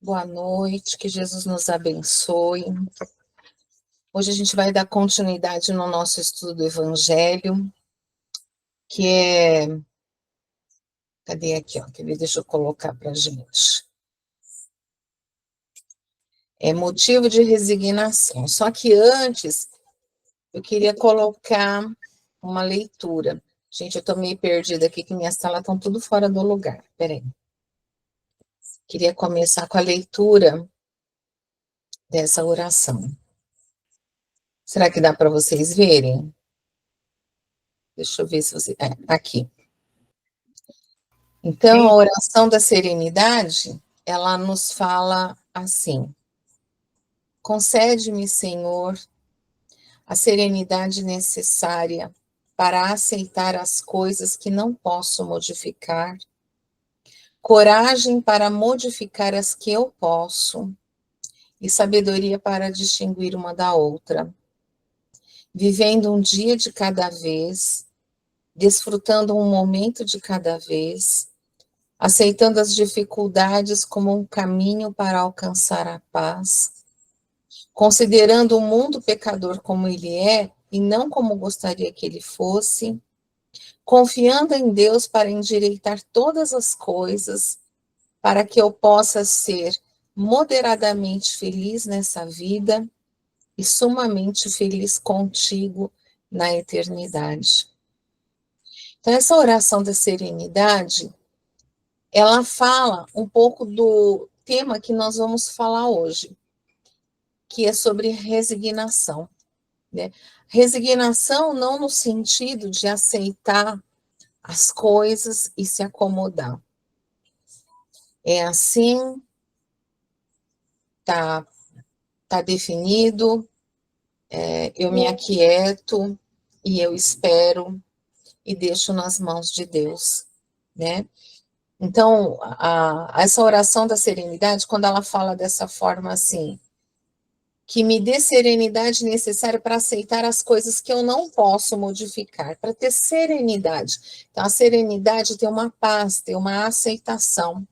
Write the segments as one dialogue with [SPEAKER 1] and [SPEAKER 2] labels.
[SPEAKER 1] Boa noite, que Jesus nos abençoe. Hoje a gente vai dar continuidade no nosso estudo do Evangelho, que é... Cadê aqui, ó? Deixa eu colocar para a gente. É motivo de resignação. Só que antes, eu queria colocar uma leitura. Gente, eu estou meio perdida aqui, que minhas salas estão tudo fora do lugar. Peraí. Queria começar com a leitura dessa oração. Será que dá para vocês verem? Deixa eu ver se você... aqui. Então, a oração da serenidade, ela nos fala assim: concede-me, Senhor, a serenidade necessária para aceitar as coisas que não posso modificar, coragem para modificar as que eu posso, e sabedoria para distinguir uma da outra, vivendo um dia de cada vez, desfrutando um momento de cada vez, aceitando as dificuldades como um caminho para alcançar a paz, considerando o mundo pecador como ele é e não como gostaria que ele fosse, confiando em Deus para endireitar todas as coisas, para que eu possa ser moderadamente feliz nessa vida e sumamente feliz contigo na eternidade. Então, essa oração da serenidade, ela fala um pouco do tema que nós vamos falar hoje, que é sobre resignação, né? Resignação não no sentido de aceitar as coisas e se acomodar. É assim, tá definido, eu me aquieto e eu espero e deixo nas mãos de Deus, né? Então, essa oração da serenidade, quando ela fala dessa forma assim, que me dê serenidade necessária para aceitar as coisas que eu não posso modificar, para ter serenidade. Então, a serenidade tem uma paz, tem uma aceitação.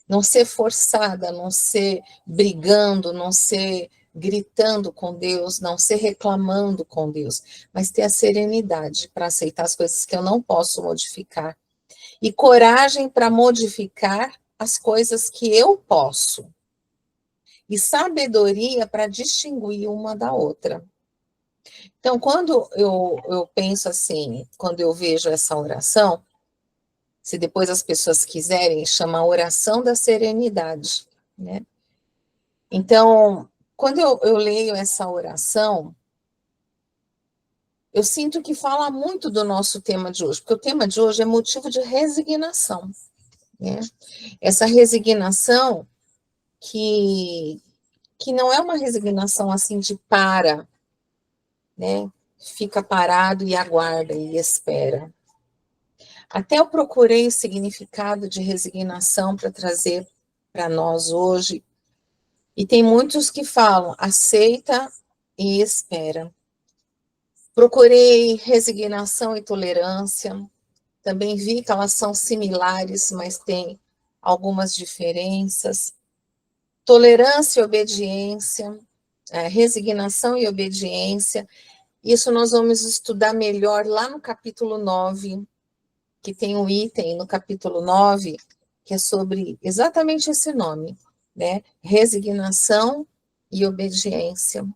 [SPEAKER 1] Não ser forçada, não ser brigando, não ser gritando com Deus, não ser reclamando com Deus, mas ter a serenidade para aceitar as coisas que eu não posso modificar. E coragem para modificar as coisas que eu posso. E sabedoria para distinguir uma da outra. Então, quando eu penso assim, quando eu vejo essa oração, se depois as pessoas quiserem, chama oração da serenidade, né? Então, quando eu leio essa oração, eu sinto que fala muito do nosso tema de hoje, porque o tema de hoje é motivo de resignação, né? Essa resignação que não é uma resignação assim de para, né? Fica parado e aguarda e espera. Até eu procurei o significado de resignação para trazer para nós hoje, e tem muitos que falam aceita e espera. Procurei resignação e tolerância, também vi que elas são similares, mas tem algumas diferenças. Tolerância e obediência, resignação e obediência, isso nós vamos estudar melhor lá no capítulo 9, que tem um item no capítulo 9, que é sobre exatamente esse nome, né? Resignação e obediência.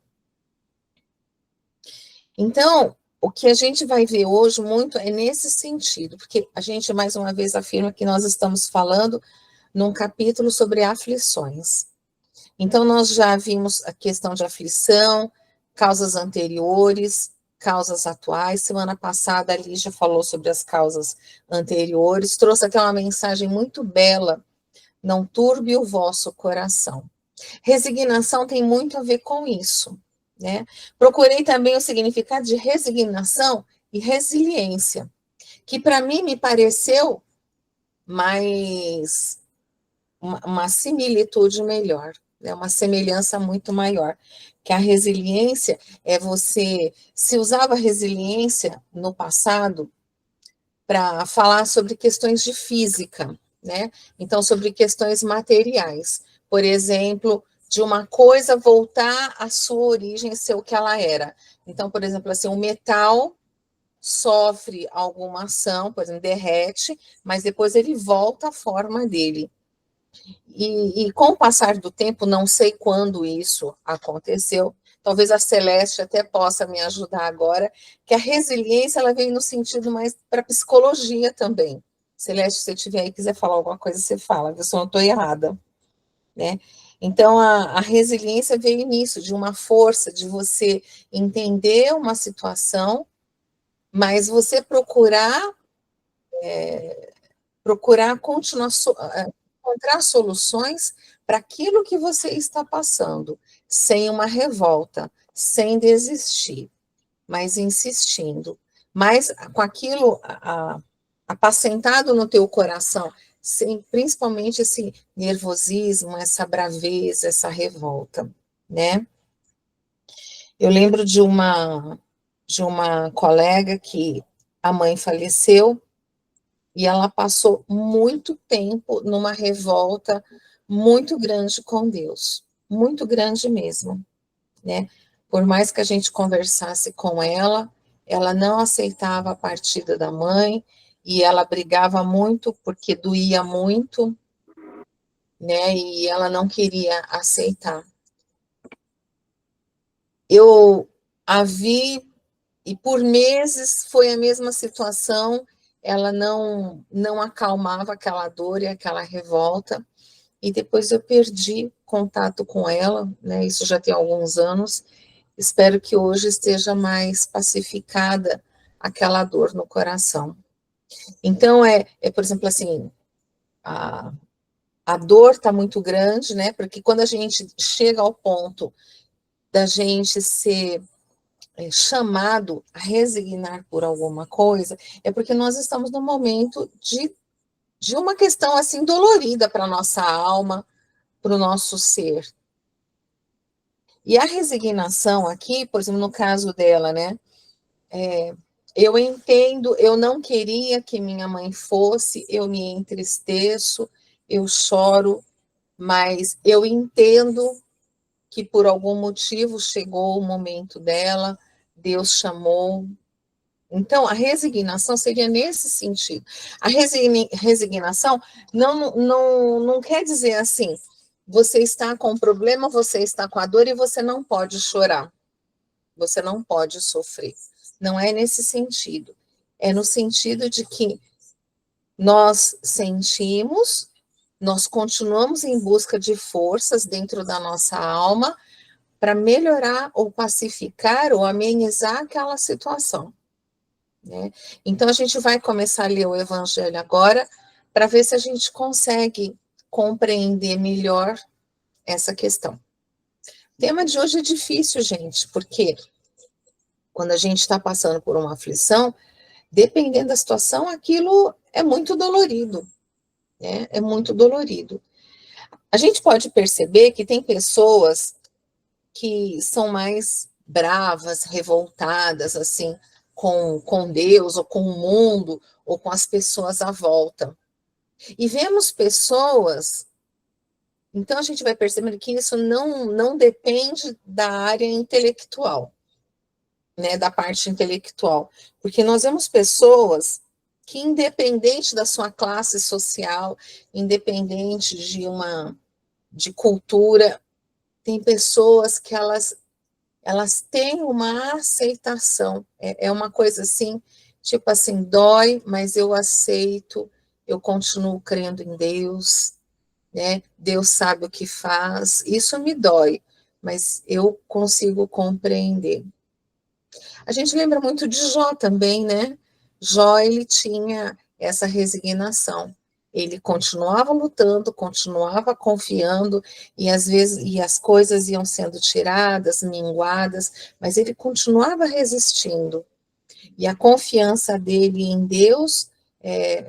[SPEAKER 1] Então, o que a gente vai ver hoje muito é nesse sentido, porque a gente, mais uma vez, afirma que nós estamos falando num capítulo sobre aflições. Então, nós já vimos a questão de aflição, causas anteriores, causas atuais. Semana passada, a Lígia falou sobre as causas anteriores, trouxe aquela mensagem muito bela, não turbe o vosso coração. Resignação tem muito a ver com isso, né? Procurei também o significado de resignação e resiliência, que para mim me pareceu mais uma similitude melhor, né? Uma semelhança muito maior. Que a resiliência é você... Se usava resiliência no passado para falar sobre questões de física, né? Então, sobre questões materiais. por exemplo, de uma coisa voltar à sua origem, ser o que ela era. Então, por exemplo, assim, o metal sofre alguma ação, por exemplo, derrete, mas depois ele volta à forma dele. E com o passar do tempo, não sei quando isso aconteceu, talvez a Celeste até possa me ajudar agora, que a resiliência ela veio no sentido mais para psicologia também. Celeste, se você tiver aí quiser falar alguma coisa, você fala, eu só não estou errada, né? Então, a resiliência veio nisso, de uma força, de você entender uma situação, mas você procurar continuar, encontrar soluções para aquilo que você está passando, sem uma revolta, sem desistir, mas insistindo, mas com aquilo apacentado no teu coração, sem, principalmente esse nervosismo, essa braveza, essa revolta, né? Eu lembro de uma colega que a mãe faleceu e ela passou muito tempo numa revolta muito grande com Deus, muito grande mesmo, né? Por mais que a gente conversasse com ela não aceitava a partida da mãe e ela brigava muito porque doía muito, né? E ela não queria aceitar. Eu a vi e por meses foi a mesma situação, ela não acalmava aquela dor e aquela revolta, e depois eu perdi contato com ela, né? Isso já tem alguns anos. Espero que hoje esteja mais pacificada aquela dor no coração. Então, por exemplo, assim, a, a dor está muito grande, né? Porque quando a gente chega ao ponto da gente ser chamado a resignar por alguma coisa, é porque nós estamos num momento de uma questão assim dolorida para a nossa alma, para o nosso ser. E a resignação aqui, por exemplo, no caso dela, né? Eu entendo, eu não queria que minha mãe fosse, eu me entristeço, eu choro, mas eu entendo que por algum motivo chegou o momento dela, Deus chamou. Então, a resignação seria nesse sentido. A resignação não quer dizer assim, você está com o problema, você está com a dor e você não pode chorar, você não pode sofrer. Não é nesse sentido. É no sentido de que nós sentimos, nós continuamos em busca de forças dentro da nossa alma para melhorar ou pacificar ou amenizar aquela situação, né? Então, a gente vai começar a ler o Evangelho agora para ver se a gente consegue compreender melhor essa questão. O tema de hoje é difícil, gente, porque quando a gente está passando por uma aflição, dependendo da situação, aquilo é muito dolorido, né? É muito dolorido. A gente pode perceber que tem pessoas que são mais bravas, revoltadas, assim, com Deus, ou com o mundo, ou com as pessoas à volta. E vemos pessoas. Então, a gente vai percebendo que isso não depende da área intelectual, né, da parte intelectual. Porque nós vemos pessoas que, independente da sua classe social, independente de cultura, tem pessoas que elas têm uma aceitação. É uma coisa assim, tipo assim, dói, mas eu aceito, eu continuo crendo em Deus, né? Deus sabe o que faz. Isso me dói, mas eu consigo compreender. A gente lembra muito de Jó também, né? Jó, ele tinha essa resignação. Ele continuava lutando, continuava confiando, e às vezes as coisas iam sendo tiradas, minguadas, mas ele continuava resistindo. E a confiança dele em Deus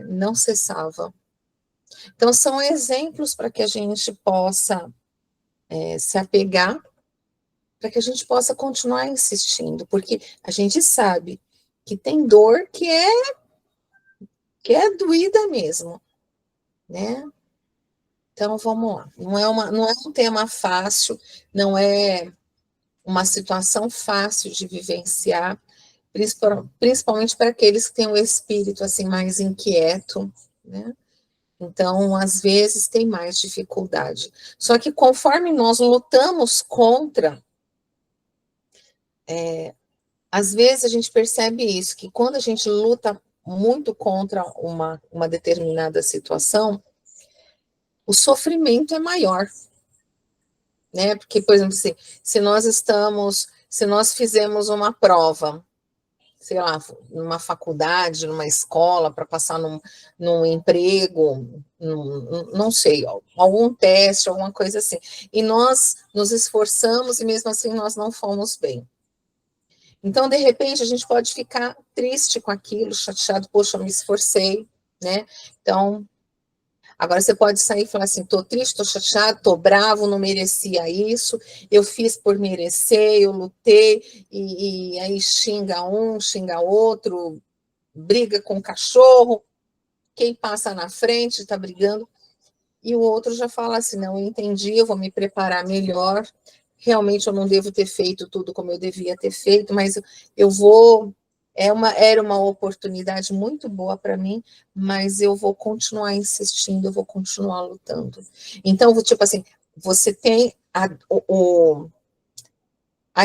[SPEAKER 1] não cessava. Então, são exemplos para que a gente possa se apegar, para que a gente possa continuar insistindo, porque a gente sabe que tem dor que é doída mesmo, né? Então, vamos lá. Não é um tema fácil, não é uma situação fácil de vivenciar, principalmente para aqueles que têm o espírito assim mais inquieto, né? Então, às vezes tem mais dificuldade. Só que conforme nós lutamos contra, às vezes a gente percebe isso, que quando a gente luta muito contra uma determinada situação, o sofrimento é maior, né? Porque, por exemplo, se nós fizemos uma prova, sei lá, numa faculdade, numa escola, para passar num emprego, não sei, algum teste, alguma coisa assim, e nós nos esforçamos e mesmo assim nós não fomos bem. Então, de repente, a gente pode ficar triste com aquilo, chateado, poxa, eu me esforcei, né? Então, agora você pode sair e falar assim, tô triste, tô chateado, tô bravo, não merecia isso, eu fiz por merecer, eu lutei, e aí xinga um, xinga outro, briga com o cachorro, quem passa na frente está brigando, e o outro já fala assim, não, eu entendi, eu vou me preparar melhor, realmente eu não devo ter feito tudo como eu devia ter feito, mas eu vou... Era uma oportunidade muito boa para mim, mas eu vou continuar insistindo, eu vou continuar lutando. Então, tipo assim, você tem a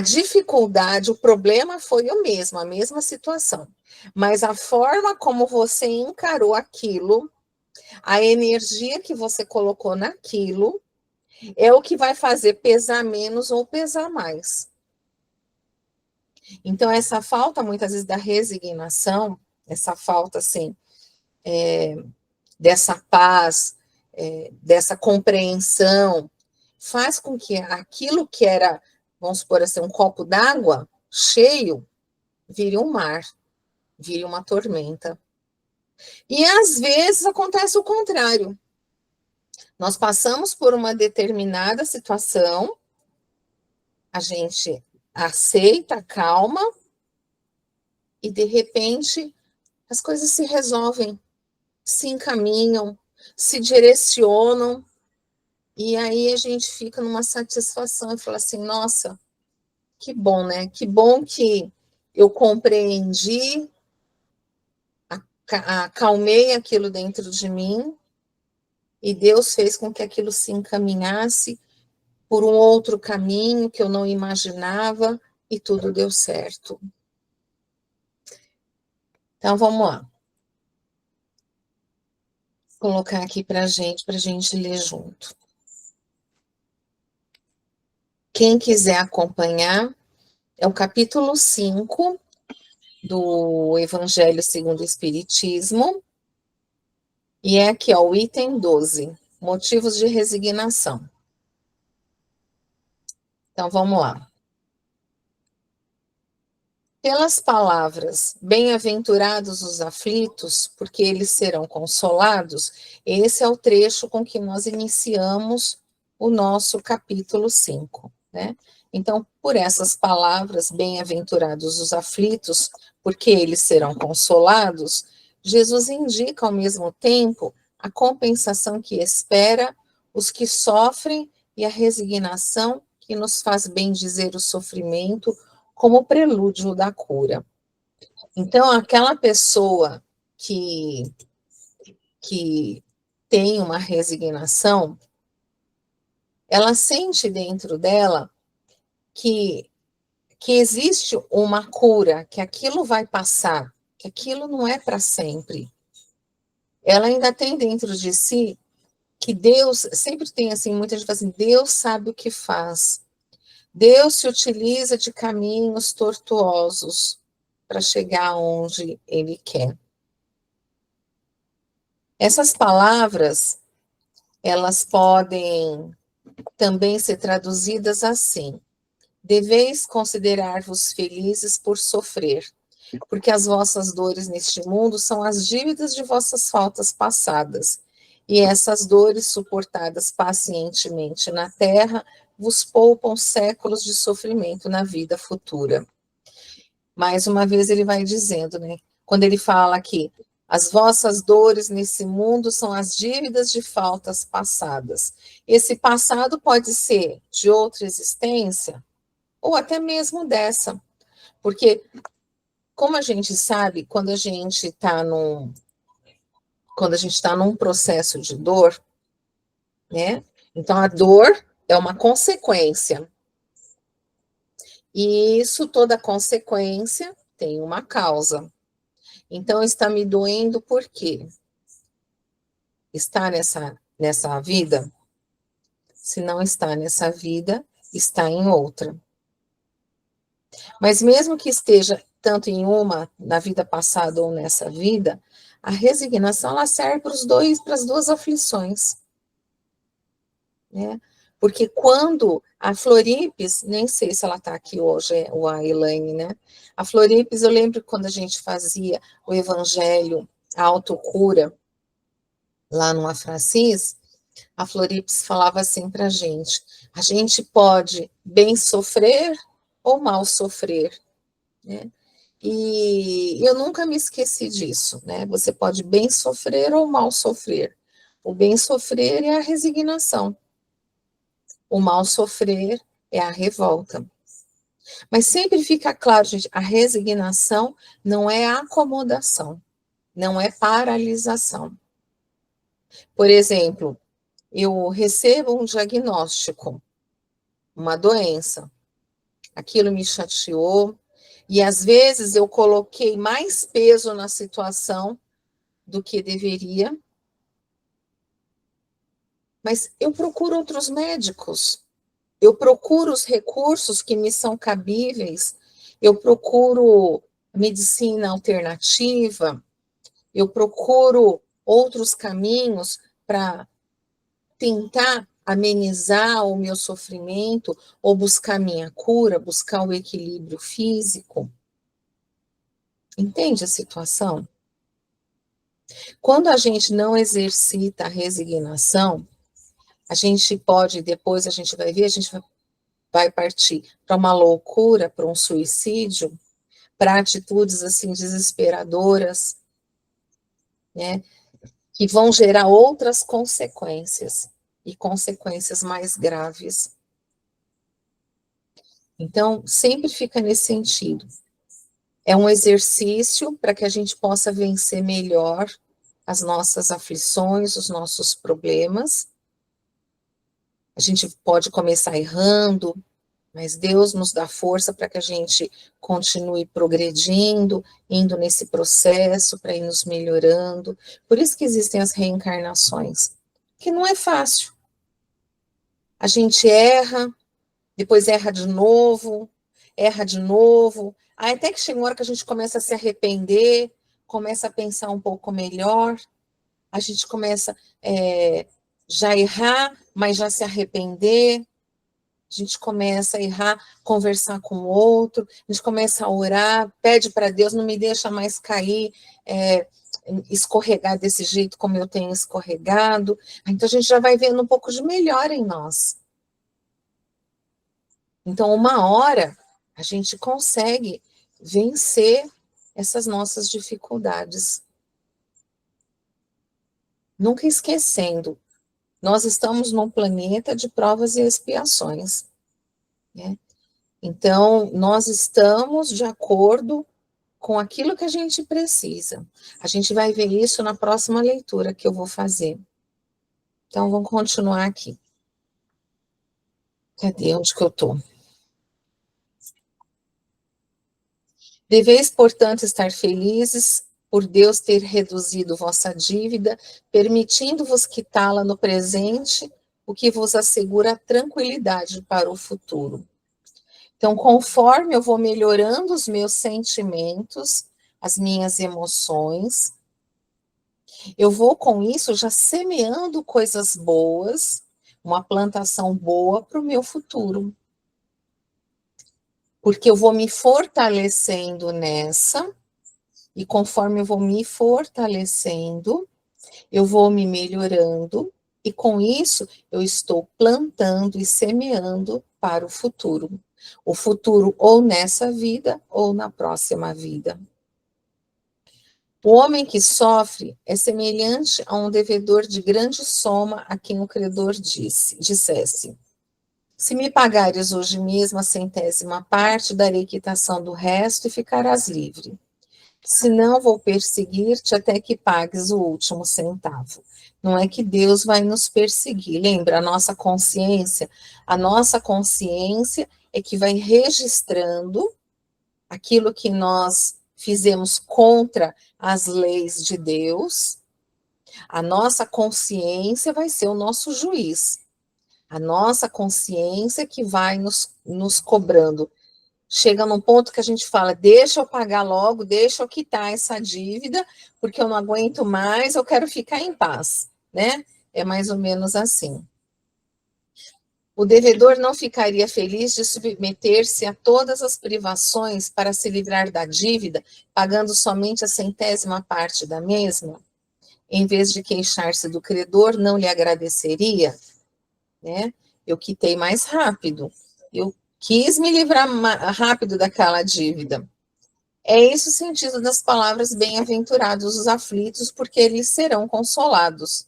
[SPEAKER 1] dificuldade, o problema foi o mesmo, a mesma situação, mas a forma como você encarou aquilo, a energia que você colocou naquilo, é o que vai fazer pesar menos ou pesar mais. Então, essa falta, muitas vezes, da resignação, essa falta, assim, dessa paz, dessa compreensão, faz com que aquilo que era, vamos supor assim, um copo d'água cheio, vire um mar, vire uma tormenta. E, às vezes, acontece o contrário. Nós passamos por uma determinada situação, a gente aceita, calma, e, de repente, as coisas se resolvem, se encaminham, se direcionam, e aí a gente fica numa satisfação e fala assim, nossa, que bom, né? Que bom que eu compreendi, acalmei aquilo dentro de mim, e Deus fez com que aquilo se encaminhasse por um outro caminho que eu não imaginava, e tudo deu certo. Então, vamos lá. Vou colocar aqui para a gente ler junto. Quem quiser acompanhar, é o capítulo 5 do Evangelho segundo o Espiritismo, e é aqui, ó, o item 12, motivos de resignação. Então, vamos lá. Pelas palavras, bem-aventurados os aflitos, porque eles serão consolados, esse é o trecho com que nós iniciamos o nosso capítulo 5, né? Então, por essas palavras, bem-aventurados os aflitos, porque eles serão consolados, Jesus indica ao mesmo tempo a compensação que espera os que sofrem e a resignação que nos faz bem dizer o sofrimento como prelúdio da cura. Então, aquela pessoa que tem uma resignação, ela sente dentro dela que existe uma cura, que aquilo vai passar, que aquilo não é para sempre. Ela ainda tem dentro de si que Deus, sempre tem assim, muita gente fala assim, Deus sabe o que faz. Deus se utiliza de caminhos tortuosos para chegar onde Ele quer. Essas palavras, elas podem também ser traduzidas assim: deveis considerar-vos felizes por sofrer, porque as vossas dores neste mundo são as dívidas de vossas faltas passadas, e essas dores suportadas pacientemente na terra vos poupam séculos de sofrimento na vida futura. Mais uma vez ele vai dizendo, né? Quando ele fala aqui, As vossas dores nesse mundo são as dívidas de faltas passadas. Esse passado pode ser de outra existência ou até mesmo dessa, porque, como a gente sabe, quando a gente está num processo de dor, né? Então a dor é uma consequência. E isso, toda consequência tem uma causa. Então está me doendo por quê? Está nessa vida? Se não está nessa vida, está em outra. Mas mesmo que esteja tanto em uma, na vida passada ou nessa vida, a resignação ela serve para as duas aflições, né? Porque quando a Floripes, nem sei se ela está aqui hoje, ou a Elaine, né? A Floripes, eu lembro quando a gente fazia o Evangelho, a autocura, lá no Afracis, a Floripes falava assim para a gente pode bem sofrer ou mal sofrer, né? E eu nunca me esqueci disso, né? Você pode bem sofrer ou mal sofrer. O bem sofrer é a resignação. O mal sofrer é a revolta. Mas sempre fica claro, gente, a resignação não é acomodação, não é paralisação. Por exemplo, eu recebo um diagnóstico, uma doença, aquilo me chateou, e às vezes eu coloquei mais peso na situação do que deveria, mas eu procuro outros médicos, eu procuro os recursos que me são cabíveis, eu procuro medicina alternativa, eu procuro outros caminhos para tentar amenizar o meu sofrimento ou buscar minha cura, buscar o equilíbrio físico. Entende a situação? Quando a gente não exercita a resignação, a gente pode, depois a gente vai ver, a gente vai partir para uma loucura, para um suicídio, para atitudes assim desesperadoras, né, que vão gerar outras consequências e consequências mais graves. Então, sempre fica nesse sentido. É um exercício para que a gente possa vencer melhor as nossas aflições, os nossos problemas. A gente pode começar errando, mas Deus nos dá força para que a gente continue progredindo, indo nesse processo, para ir nos melhorando. Por isso que existem as reencarnações, que não é fácil. A gente erra, depois erra de novo, aí até que chega uma hora que a gente começa a se arrepender, começa a pensar um pouco melhor, a gente começa já errar, mas já se arrepender, a gente começa a errar, conversar com o outro, a gente começa a orar, pede para Deus, não me deixa mais cair, escorregar desse jeito como eu tenho escorregado. Então a gente já vai vendo um pouco de melhor em nós. Então, uma hora a gente consegue vencer essas nossas dificuldades. Nunca esquecendo, nós estamos num planeta de provas e expiações, né? Então, nós estamos de acordo com aquilo que a gente precisa. A gente vai ver isso na próxima leitura que eu vou fazer. Então, vamos continuar aqui. Cadê? Onde que eu estou? Deveis, portanto, estar felizes por Deus ter reduzido vossa dívida, permitindo-vos quitá-la no presente, o que vos assegura tranquilidade para o futuro. Então, conforme eu vou melhorando os meus sentimentos, as minhas emoções, eu vou com isso já semeando coisas boas, uma plantação boa para o meu futuro. Porque eu vou me fortalecendo nessa, e conforme eu vou me fortalecendo, eu vou me melhorando, e com isso eu estou plantando e semeando para o futuro. O futuro ou nessa vida ou na próxima vida. O homem que sofre é semelhante a um devedor de grande soma a quem o credor dissesse: se me pagares hoje mesmo a centésima parte, darei quitação do resto e ficarás livre. Se não, vou perseguir-te até que pagues o último centavo. Não é que Deus vai nos perseguir. Lembra, a nossa consciência é que vai registrando aquilo que nós fizemos contra as leis de Deus. A nossa consciência vai ser o nosso juiz. A nossa consciência que vai nos cobrando. Chega num ponto que a gente fala, deixa eu pagar logo, deixa eu quitar essa dívida, porque eu não aguento mais, eu quero ficar em paz, né? É mais ou menos assim. O devedor não ficaria feliz de submeter-se a todas as privações para se livrar da dívida, pagando somente a centésima parte da mesma? Em vez de queixar-se do credor, não lhe agradeceria? Né? Eu quitei mais rápido, eu quis me livrar rápido daquela dívida. É esse o sentido das palavras bem-aventurados os aflitos, porque eles serão consolados.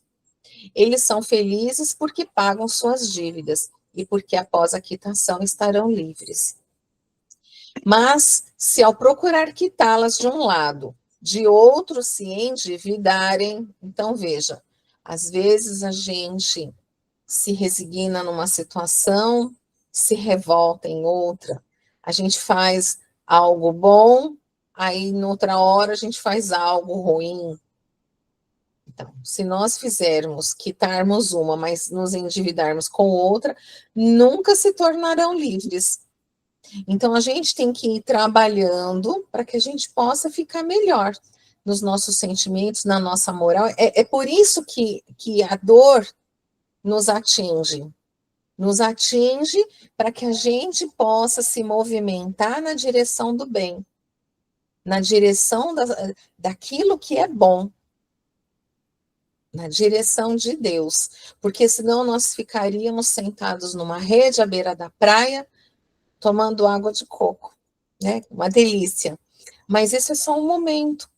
[SPEAKER 1] Eles são felizes porque pagam suas dívidas e porque após a quitação estarão livres. Mas, se ao procurar quitá-las de um lado, de outro se endividarem, então veja, às vezes a gente se resigna numa situação, se revolta em outra. A gente faz algo bom, aí noutra hora a gente faz algo ruim. Então, se nós fizermos, quitarmos uma, mas nos endividarmos com outra, nunca se tornarão livres. Então, a gente tem que ir trabalhando para que a gente possa ficar melhor nos nossos sentimentos, na nossa moral. É por isso que a dor nos atinge para que a gente possa se movimentar na direção do bem, na direção daquilo que é bom, na direção de Deus, porque senão nós ficaríamos sentados numa rede à beira da praia, tomando água de coco, né? Uma delícia. Mas isso é só um momento.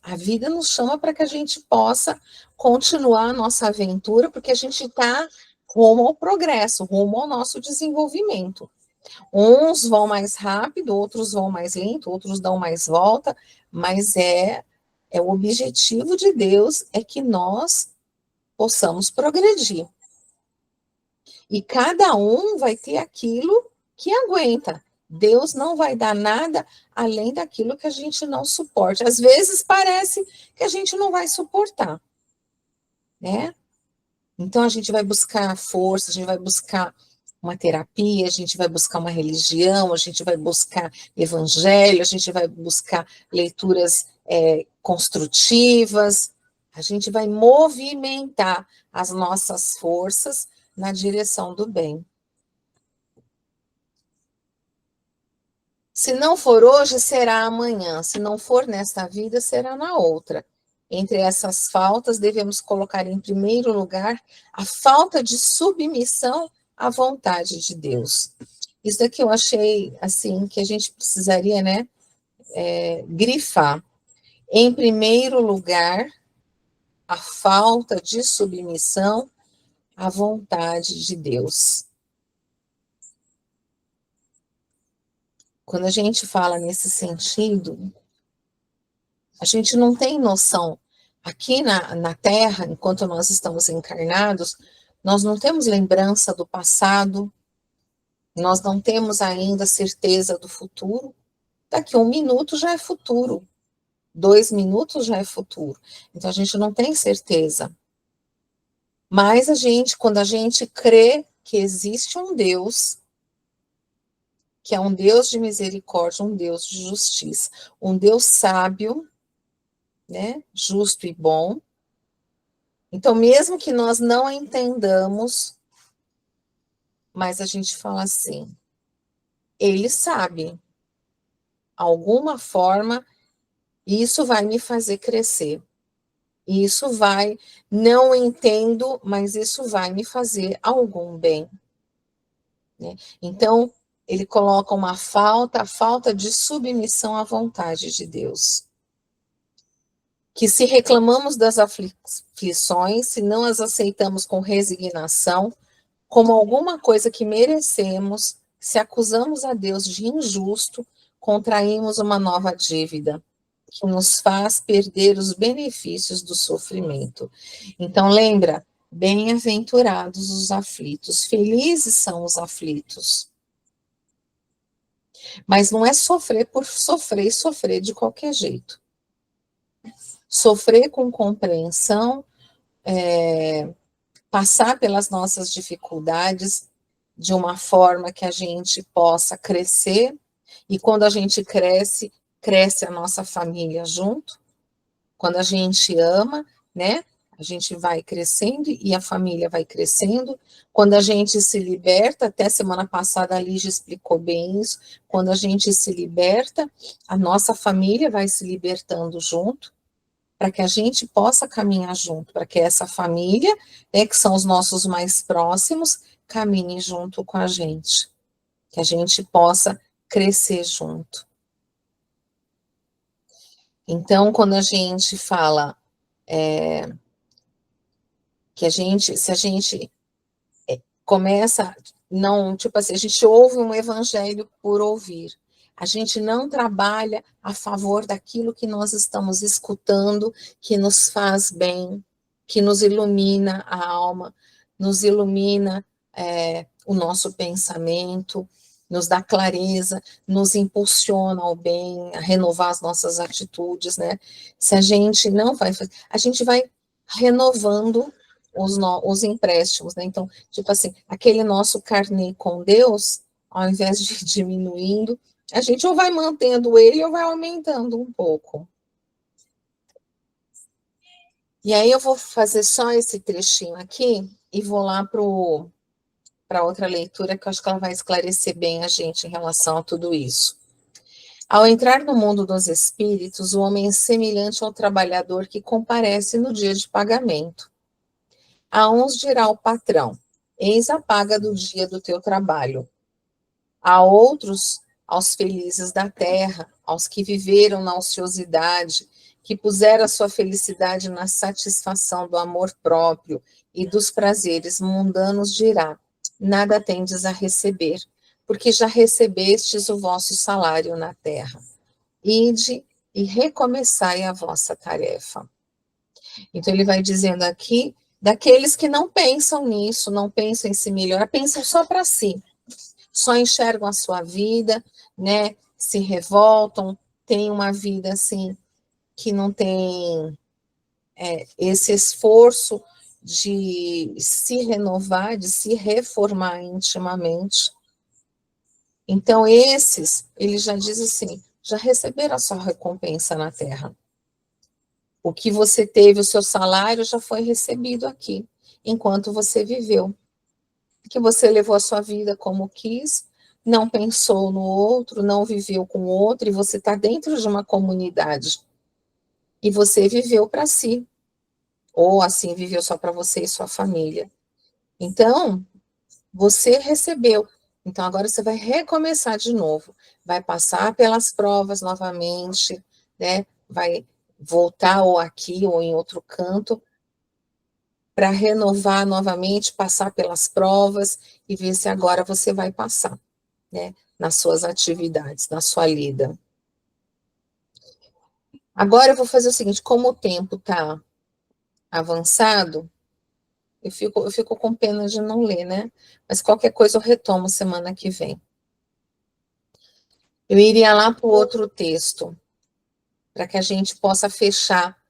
[SPEAKER 1] A vida nos chama para que a gente possa continuar a nossa aventura, porque a gente está rumo ao progresso, rumo ao nosso desenvolvimento. Uns vão mais rápido, outros vão mais lento, outros dão mais volta, mas é o objetivo de Deus é que nós possamos progredir. E cada um vai ter aquilo que aguenta. Deus não vai dar nada além daquilo que a gente não suporte. Às vezes parece que a gente não vai suportar, né? Então a gente vai buscar força, a gente vai buscar uma terapia, a gente vai buscar uma religião, a gente vai buscar evangelho, a gente vai buscar leituras construtivas, a gente vai movimentar as nossas forças na direção do bem. Se não for hoje, será amanhã. Se não for nesta vida, será na outra. Entre essas faltas, devemos colocar em primeiro lugar a falta de submissão à vontade de Deus. Isso daqui eu achei, assim, que a gente precisaria, né, grifar. Em primeiro lugar, a falta de submissão à vontade de Deus. Quando a gente fala nesse sentido, a gente não tem noção. Aqui na Terra, enquanto nós estamos encarnados, nós não temos lembrança do passado, nós não temos ainda certeza do futuro. Daqui 1 minuto já é futuro, 2 minutos já é futuro. Então a gente não tem certeza. Mas quando a gente crê que existe um Deus, que é um Deus de misericórdia, um Deus de justiça, um Deus sábio, né, justo e bom. Então, mesmo que nós não entendamos, mas a gente fala assim, ele sabe, alguma forma, isso vai me fazer crescer. Isso vai, não entendo, mas isso vai me fazer algum bem. Né? Então, ele coloca a falta de submissão à vontade de Deus. que se reclamamos das aflições, se não as aceitamos com resignação, como alguma coisa que merecemos, se acusamos a Deus de injusto, contraímos uma nova dívida, que nos faz perder os benefícios do sofrimento. Então, lembra, bem-aventurados os aflitos, felizes são os aflitos. Mas não é sofrer por sofrer e sofrer de qualquer jeito. Sofrer com compreensão, passar pelas nossas dificuldades de uma forma que a gente possa crescer, e quando a gente cresce, cresce a nossa família junto. Quando a gente ama, né? A gente vai crescendo e a família vai crescendo. Quando a gente se liberta, até semana passada a Lígia explicou bem isso, quando a gente se liberta, a nossa família vai se libertando junto, para que a gente possa caminhar junto, para que essa família, né, que são os nossos mais próximos, caminhe junto com a gente, que a gente possa crescer junto. Então, quando a gente fala que a gente, se a gente começa, não, tipo assim, a gente ouve um evangelho por ouvir, a gente não trabalha a favor daquilo que nós estamos escutando, que nos faz bem, que nos ilumina a alma, nos ilumina o nosso pensamento, nos dá clareza, nos impulsiona ao bem, a renovar as nossas atitudes, né? Se a gente não vai fazer, a gente vai renovando os empréstimos, né? Então, tipo assim, aquele nosso carnê com Deus, ao invés de diminuindo, a gente ou vai mantendo ele ou vai aumentando um pouco. E aí eu vou fazer só esse trechinho aqui e vou lá para outra leitura, que eu acho que ela vai esclarecer bem a gente em relação a tudo isso. Ao entrar no mundo dos espíritos, o homem é semelhante ao trabalhador que comparece no dia de pagamento. A uns dirá o patrão: eis a paga do dia do teu trabalho. A outros, aos felizes da terra, aos que viveram na ociosidade, que puseram a sua felicidade na satisfação do amor próprio e dos prazeres mundanos, dirá: nada tendes a receber, porque já recebestes o vosso salário na terra. Ide e recomeçai a vossa tarefa. Então, ele vai dizendo aqui daqueles que não pensam nisso, não pensam em se melhorar, pensam só para si, só enxergam a sua vida, né? Se revoltam, têm uma vida assim que não tem esse esforço de se renovar, de se reformar intimamente. Então, esses, ele já diz assim, já receberam a sua recompensa na terra. O que você teve, o seu salário já foi recebido aqui, enquanto você viveu. Que você levou a sua vida como quis, não pensou no outro, não viveu com o outro, e você está dentro de uma comunidade. E você viveu para si, ou assim, viveu só para você e sua família. Então, você recebeu. Então, agora você vai recomeçar de novo. Vai passar pelas provas novamente, né? Vai voltar ou aqui ou em outro canto, para renovar novamente, passar pelas provas e ver se agora você vai passar, né, nas suas atividades, na sua lida. Agora eu vou fazer o seguinte, como o tempo está avançado, eu fico com pena de não ler, né? Mas qualquer coisa eu retomo semana que vem. Eu iria lá para o outro texto, para que a gente possa fechar.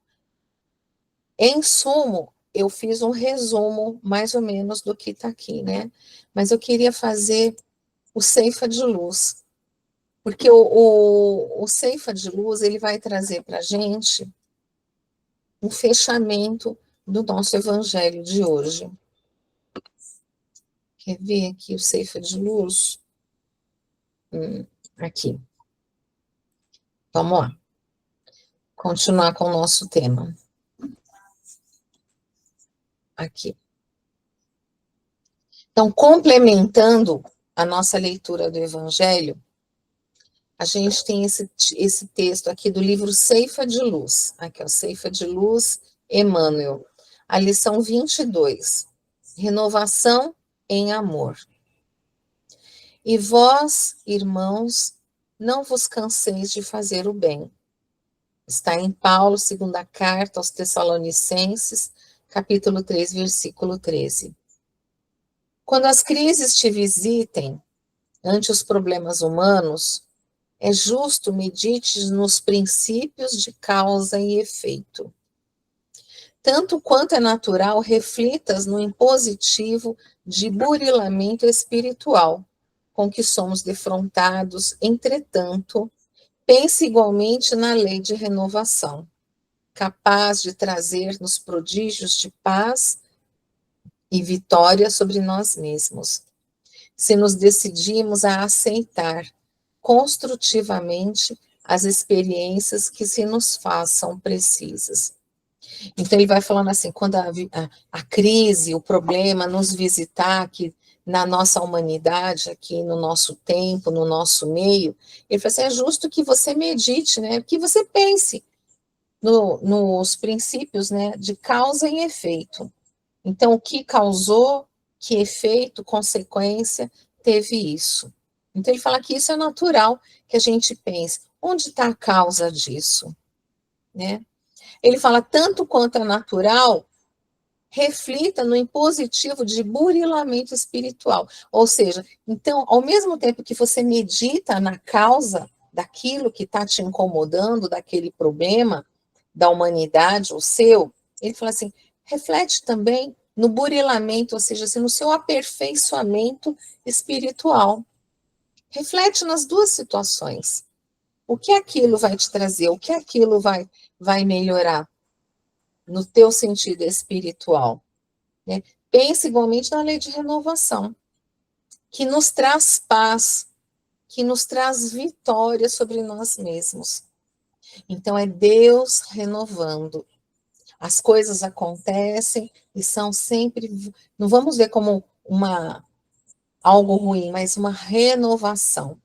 [SPEAKER 1] Em sumo, eu fiz um resumo, mais ou menos, do que está aqui, né? Mas eu queria fazer o Ceifa de Luz, porque o Ceifa de Luz, ele vai trazer para a gente um fechamento do nosso evangelho de hoje. Quer ver aqui o Ceifa de Luz? Aqui. Vamos lá. Continuar com o nosso tema. Aqui. Então, complementando a nossa leitura do evangelho, a gente tem esse texto aqui do livro Ceifa de Luz, aqui, ó, Ceifa de Luz, Emmanuel, a lição 22, renovação em amor. E vós, irmãos, não vos canseis de fazer o bem. Está em Paulo, segunda carta aos Tessalonicenses, capítulo 3, versículo 13. Quando as crises te visitem, ante os problemas humanos, é justo medites nos princípios de causa e efeito. Tanto quanto é natural, reflitas no impositivo de burilamento espiritual, com que somos defrontados, entretanto, pense igualmente na lei de renovação, capaz de trazer-nos prodígios de paz e vitória sobre nós mesmos, se nos decidimos a aceitar construtivamente as experiências que se nos façam precisas. Então, ele vai falando assim, quando a crise, o problema nos visitar aqui na nossa humanidade, aqui no nosso tempo, no nosso meio, ele fala assim, é justo que você medite, né, que você pense nos princípios, né, de causa e efeito. Então, o que causou, que efeito, consequência, teve isso. Então, ele fala que isso é natural que a gente pense, onde está a causa disso, né? Ele fala, tanto quanto é natural, reflita no impositivo de burilamento espiritual. Ou seja, então, ao mesmo tempo que você medita na causa daquilo que está te incomodando, daquele problema da humanidade, o seu, ele fala assim, reflete também no burilamento, ou seja, assim, no seu aperfeiçoamento espiritual. Reflete nas duas situações. O que aquilo vai te trazer? O que aquilo vai melhorar no teu sentido espiritual? Né? Pense igualmente na lei de renovação, que nos traz paz, que nos traz vitória sobre nós mesmos. Então, é Deus renovando. As coisas acontecem e são sempre, não vamos ver como algo ruim, mas uma renovação.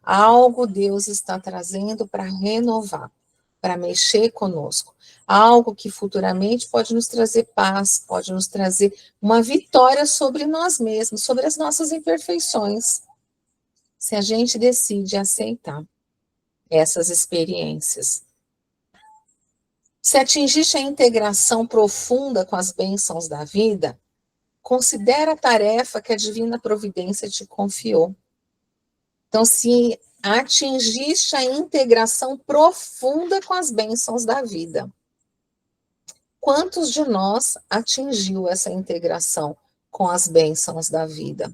[SPEAKER 1] Algo Deus está trazendo para renovar, para mexer conosco. Algo que futuramente pode nos trazer paz, pode nos trazer uma vitória sobre nós mesmos, sobre as nossas imperfeições. Se a gente decide aceitar essas experiências. Se atingiste a integração profunda com as bênçãos da vida, considera a tarefa que a divina providência te confiou. Então, se atingiste a integração profunda com as bênçãos da vida, quantos de nós atingiu essa integração com as bênçãos da vida?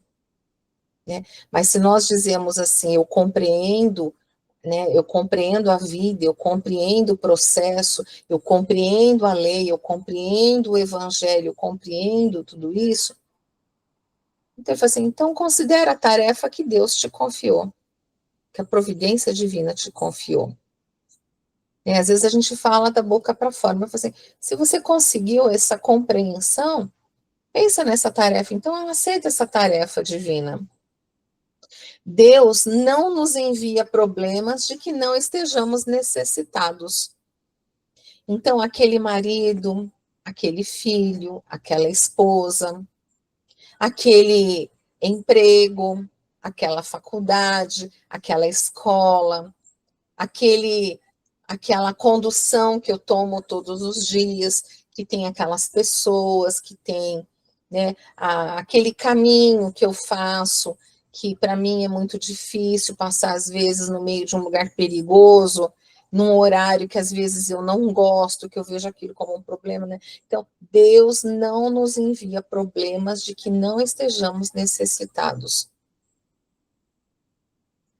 [SPEAKER 1] Né? Mas se nós dizemos assim, eu compreendo, né, eu compreendo a vida, eu compreendo o processo, eu compreendo a lei, eu compreendo o evangelho, eu compreendo tudo isso, então ele fala assim, então considera a tarefa que Deus te confiou, que a providência divina te confiou. Às vezes a gente fala da boca para fora, mas assim, se você conseguiu essa compreensão, pensa nessa tarefa, então aceita essa tarefa divina. Deus não nos envia problemas de que não estejamos necessitados. Então, aquele marido, aquele filho, aquela esposa, aquele emprego, aquela faculdade, aquela escola, aquela condução que eu tomo todos os dias, que tem aquelas pessoas, que tem, né, aquele caminho que eu faço, que para mim é muito difícil passar, às vezes, no meio de um lugar perigoso, num horário que às vezes eu não gosto, que eu vejo aquilo como um problema, né? Então, Deus não nos envia problemas de que não estejamos necessitados.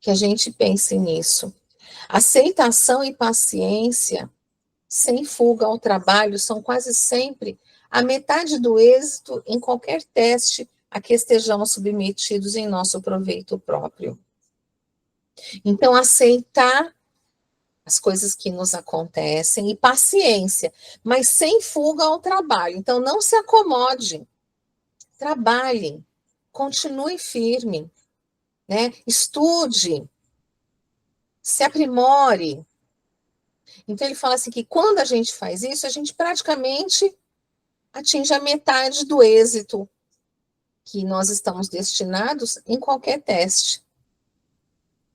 [SPEAKER 1] Que a gente pense nisso. Aceitação e paciência, sem fuga ao trabalho, são quase sempre a metade do êxito em qualquer teste a que estejamos submetidos em nosso proveito próprio. Então, aceitar as coisas que nos acontecem e paciência, mas sem fuga ao trabalho. Então, não se acomode, trabalhe, continue firme, né? Estude, se aprimore. Então, ele fala assim que quando a gente faz isso, a gente praticamente atinge a metade do êxito que nós estamos destinados em qualquer teste.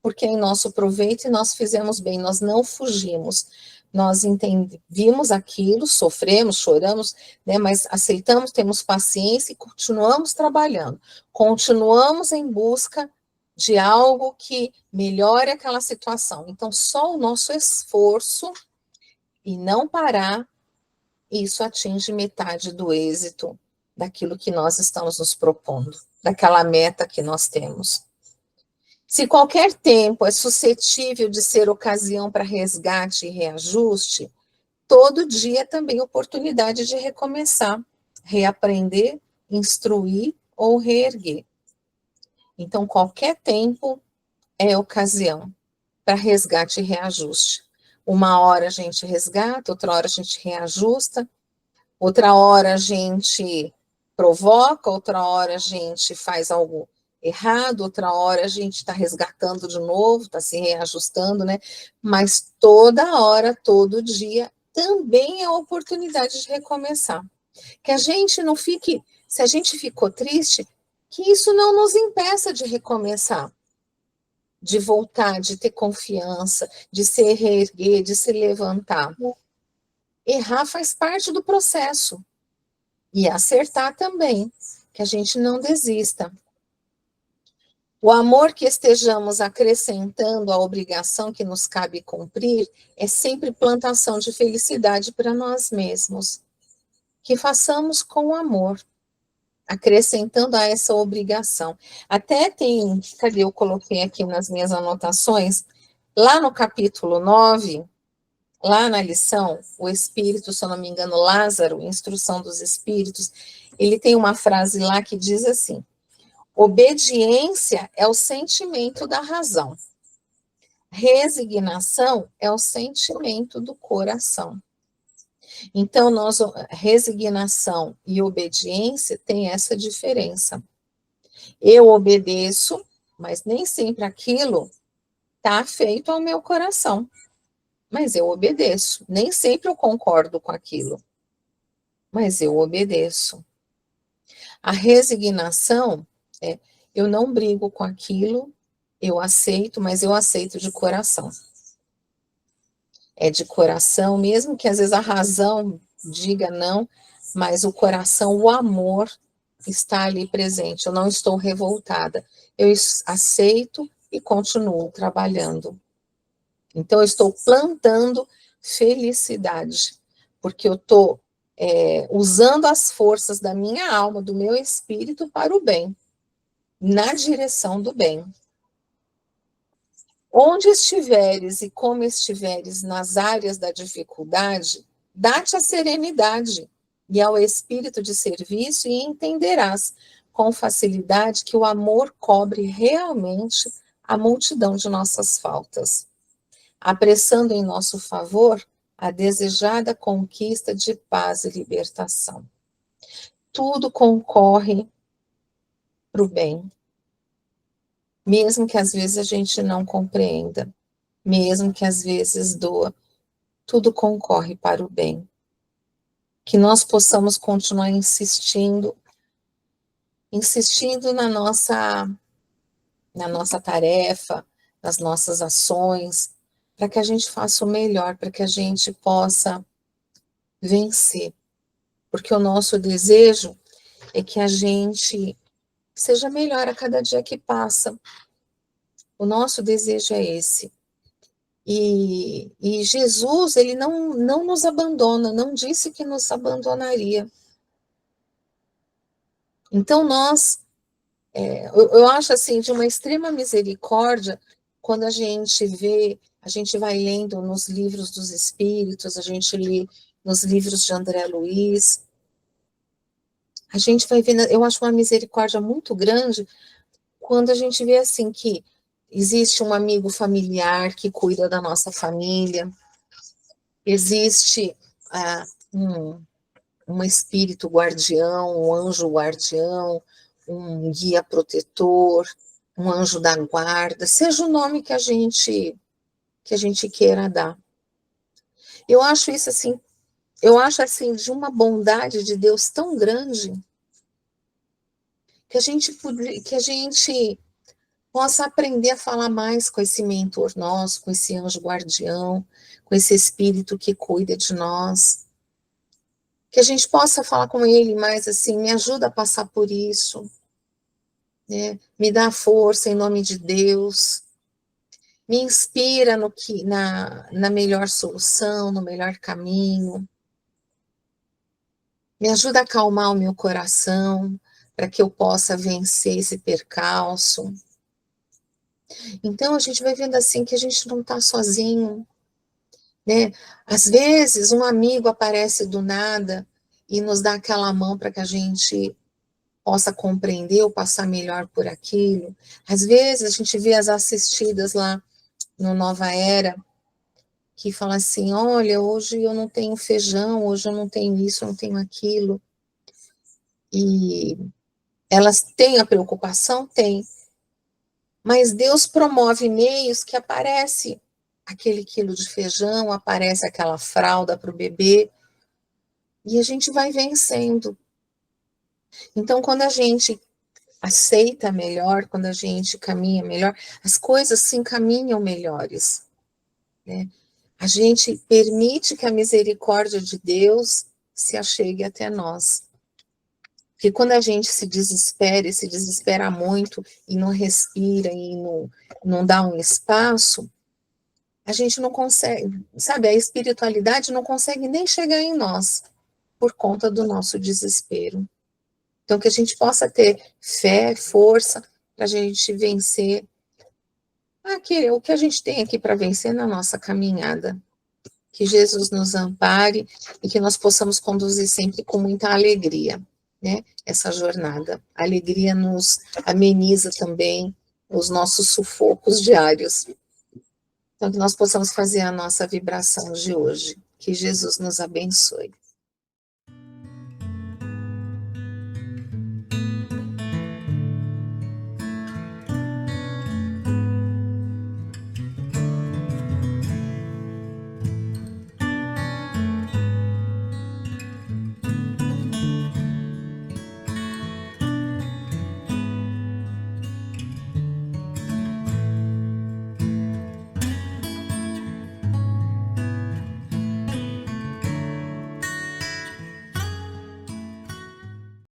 [SPEAKER 1] Porque é em nosso proveito e nós fizemos bem, nós não fugimos. Nós vimos aquilo, sofremos, choramos, né, mas aceitamos, temos paciência e continuamos trabalhando. Continuamos em busca de algo que melhore aquela situação. Então, só o nosso esforço e não parar, isso atinge metade do êxito daquilo que nós estamos nos propondo, daquela meta que nós temos. Se qualquer tempo é suscetível de ser ocasião para resgate e reajuste, todo dia é também oportunidade de recomeçar, reaprender, instruir ou reerguer. Então, qualquer tempo é ocasião para resgate e reajuste. Uma hora a gente resgata, outra hora a gente reajusta, outra hora a gente provoca, outra hora a gente faz algo errado, outra hora a gente está resgatando de novo, está se reajustando, né? Mas toda hora, todo dia, também é oportunidade de recomeçar. Que a gente não fique, se a gente ficou triste, que isso não nos impeça de recomeçar, de voltar, de ter confiança, de se reerguer, de se levantar. Errar faz parte do processo. E acertar também, que a gente não desista. O amor que estejamos acrescentando à obrigação que nos cabe cumprir é sempre plantação de felicidade para nós mesmos. Que façamos com amor, acrescentando a essa obrigação. Até tem, cadê? Eu coloquei aqui nas minhas anotações, lá no capítulo 9, lá na lição, o Espírito, se eu não me engano, Lázaro, Instrução dos Espíritos, ele tem uma frase lá que diz assim: obediência é o sentimento da razão. Resignação é o sentimento do coração. Então, resignação e obediência tem essa diferença. Eu obedeço, mas nem sempre aquilo está feito ao meu coração. Mas eu obedeço. Nem sempre eu concordo com aquilo, mas eu obedeço. A resignação é, eu não brigo com aquilo, eu aceito, mas eu aceito de coração. É de coração, mesmo que às vezes a razão diga não, mas o coração, o amor está ali presente. Eu não estou revoltada. Eu aceito e continuo trabalhando. Então, eu estou plantando felicidade, porque eu estou usando as forças da minha alma, do meu espírito para o bem, na direção do bem. Onde estiveres e como estiveres nas áreas da dificuldade, dá-te a serenidade e ao espírito de serviço e entenderás com facilidade que o amor cobre realmente a multidão de nossas faltas, apressando em nosso favor a desejada conquista de paz e libertação. Tudo concorre para o bem, mesmo que às vezes a gente não compreenda, mesmo que às vezes doa, tudo concorre para o bem. Que nós possamos continuar insistindo na nossa tarefa, nas nossas ações, para que a gente faça o melhor, para que a gente possa vencer. Porque o nosso desejo é que a gente seja melhor a cada dia que passa. O nosso desejo é esse. E Jesus, ele não nos abandona, não disse que nos abandonaria. Então, eu acho assim, de uma extrema misericórdia, quando a gente vai lendo nos livros dos Espíritos, a gente lê nos livros de André Luiz, a gente vai vendo, eu acho uma misericórdia muito grande, quando a gente vê assim que existe um amigo familiar que cuida da nossa família, existe um espírito guardião, um anjo guardião, um guia protetor, um anjo da guarda, seja o nome que a gente que a gente queira dar. Eu acho isso assim, eu acho assim de uma bondade de Deus tão grande que a gente possa aprender a falar mais com esse mentor nosso, com esse anjo guardião, com esse espírito que cuida de nós. Que a gente possa falar com ele mais assim, me ajuda a passar por isso, né? Me dá força em nome de Deus, me inspira na melhor solução, no melhor caminho, me ajuda a acalmar o meu coração, para que eu possa vencer esse percalço. Então a gente vai vendo assim que a gente não está sozinho, né? Às vezes um amigo aparece do nada e nos dá aquela mão para que a gente possa compreender ou passar melhor por aquilo. Às vezes a gente vê as assistidas lá no Nova Era, que fala assim, olha, hoje eu não tenho feijão, hoje eu não tenho isso, eu não tenho aquilo. E elas têm a preocupação? Tem. Mas Deus promove meios que aparece aquele quilo de feijão, aparece aquela fralda para o bebê, e a gente vai vencendo. Então, quando a gente aceita melhor, quando a gente caminha melhor, as coisas se encaminham melhores, né? A gente permite que a misericórdia de Deus se achegue até nós. Porque quando a gente se desespera, e se desespera muito, e não respira, e não dá um espaço, a gente não consegue, sabe, a espiritualidade não consegue nem chegar em nós, por conta do nosso desespero. Então, que a gente possa ter fé, força, para a gente vencer o que a gente tem aqui para vencer na nossa caminhada. Que Jesus nos ampare e que nós possamos conduzir sempre com muita alegria, né? Essa jornada. A alegria nos ameniza também os nossos sufocos diários. Então, que nós possamos fazer a nossa vibração de hoje. Que Jesus nos abençoe.